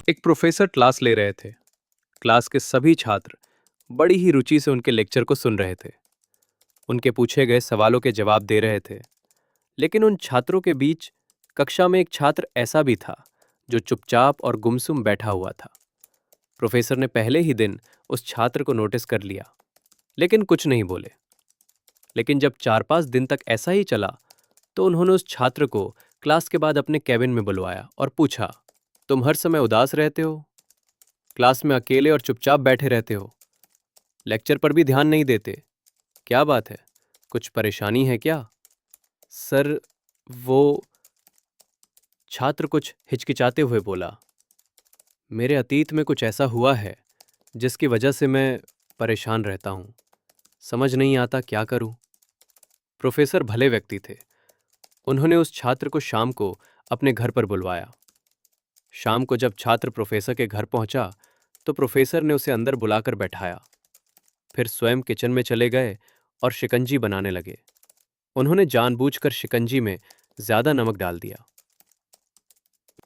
एक professor class ले रहे थे। क्लास के सभी छात्र बड़ी ही रुचि से उनके लेक्चर को सुन रहे थे। उनके पूछे गए सवालों के जवाब दे रहे थे। लेकिन उन छात्रों के बीच कक्षा में एक छात्र ऐसा भी था जो चुपचाप और गुमसुम बैठा हुआ था। प्रोफेसर ने पहले ही दिन उस छात्र को नोटिस कर लिया, लेकिन कुछ नहीं बोले। लेकिन जब 4-5 दिन तक ऐसा ही चला, तो उन्होंने उस छात्र को क्लास के बाद अपने कैबिन में बुलवाया और पूछा, तुम हर समय उदास रहते हो? क्लास में अकेले और चुपचाप बैठे रहते हो? लेक्चर पर भी ध्यान नहीं देते? क्या बात है? कुछ परेशानी है क्या? सर, वो छात्र कुछ हिचकिचाते हुए बोला, मेरे अतीत में कुछ ऐसा हुआ है जिसकी वजह से मैं परेशान रहता हूं। समझ नहीं आता क्या करूं। प्रोफेसर भले व्यक्ति थे। उन्होंने उस छात्र को शाम को अपने घर पर बुलवाया। शाम को जब छात्र प्रोफेसर के घर पहुंचा, तो प्रोफेसर ने उसे अंदर बुलाकर बैठाया। फिर स्वयं किचन में चले गए और शिकंजी बनाने लगे। उन्होंने जानबूझकर शिकंजी में ज्यादा नमक डाल दिया।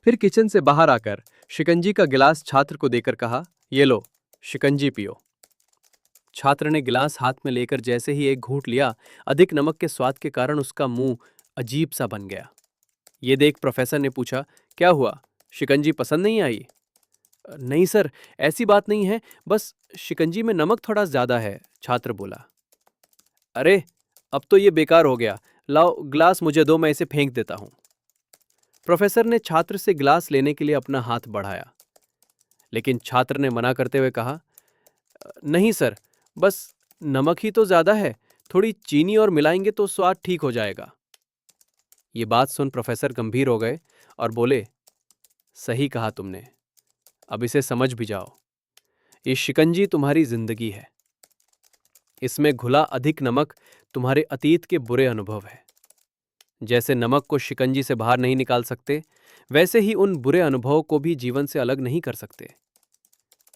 फिर किचन से बाहर आकर शिकंजी का गिलास छात्र को देकर कहा, ये लो, शिकंजी पियो। छात्र ने गिलास हाथ में लेकर जैसे ही एक घूंट लिया, अधिक नमक के स्वाद के कारण उसका मुंह अजीब सा बन गया। ये देख प्रोफेसर ने पूछा, क्या हुआ? शिकंजी पसंद नहीं आई? नहीं सर, ऐसी बात नहीं है, बस शिकंजी में नमक थोड़ा ज्यादा है, छात्र बोला। अरे, अब तो ये बेकार हो गया। लाओ गिलास मुझे दो, मैं इसे फेंक देता हूं। प्रोफेसर ने छात्र से गिलास लेने के लिए अपना हाथ बढ़ाया, लेकिन छात्र ने मना करते हुए कहा, नहीं सर, बस नमक ही तो ज्यादा है, थोड़ी चीनी और मिलाएंगे तो स्वाद ठीक हो जाएगा। ये बात सुन प्रोफेसर गंभीर हो गए और बोले, सही कहा तुमने, अब इसे समझ भी जाओ। ये शिकंजी तुम्हारी जिंदगी है। इसमें घुला अधिक नमक तुम्हारे अतीत के बुरे अनुभव है। जैसे नमक को शिकंजी से बाहर नहीं निकाल सकते, वैसे ही उन बुरे अनुभवों को भी जीवन से अलग नहीं कर सकते।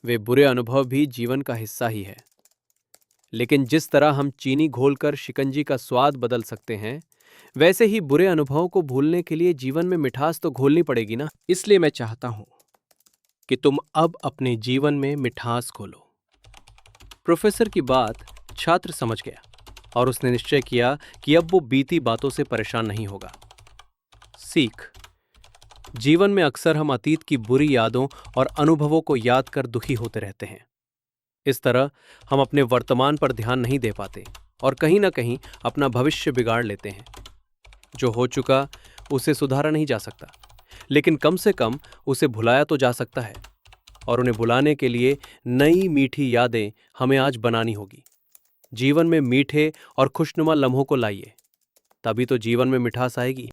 वे बुरे अनुभव भी जीवन का हिस्सा ही है। लेकिन जिस तरह हम चीनी घोलकर शिकंजी का स्वाद बदल सकते हैं, वैसे ही बुरे अनुभवों को भूलने के लिए जीवन में मिठास तो घोलनी पड़ेगी ना। इसलिए मैं चाहता हूं कि तुम अब अपने जीवन में मिठास घोलो। प्रोफेसर की बात छात्र समझ गया और उसने निश्चय किया कि अब वो बीती बातों से परेशान नहीं होगा। सीख: जीवन में अक्सर हम अतीत की बुरी यादों और अनुभवों को याद कर दुखी होते रहते हैं। इस तरह हम अपने वर्तमान पर ध्यान नहीं दे पाते और कहीं ना कहीं अपना भविष्य बिगाड़ लेते हैं। जो हो चुका उसे सुधारा नहीं जा सकता, लेकिन कम से कम उसे भुलाया तो जा सकता है। और उन्हें भुलाने के लिए नई मीठी यादें हमें आज बनानी होगी। जीवन में मीठे और खुशनुमा लम्हों को लाइए, तभी तो जीवन में मिठास आएगी।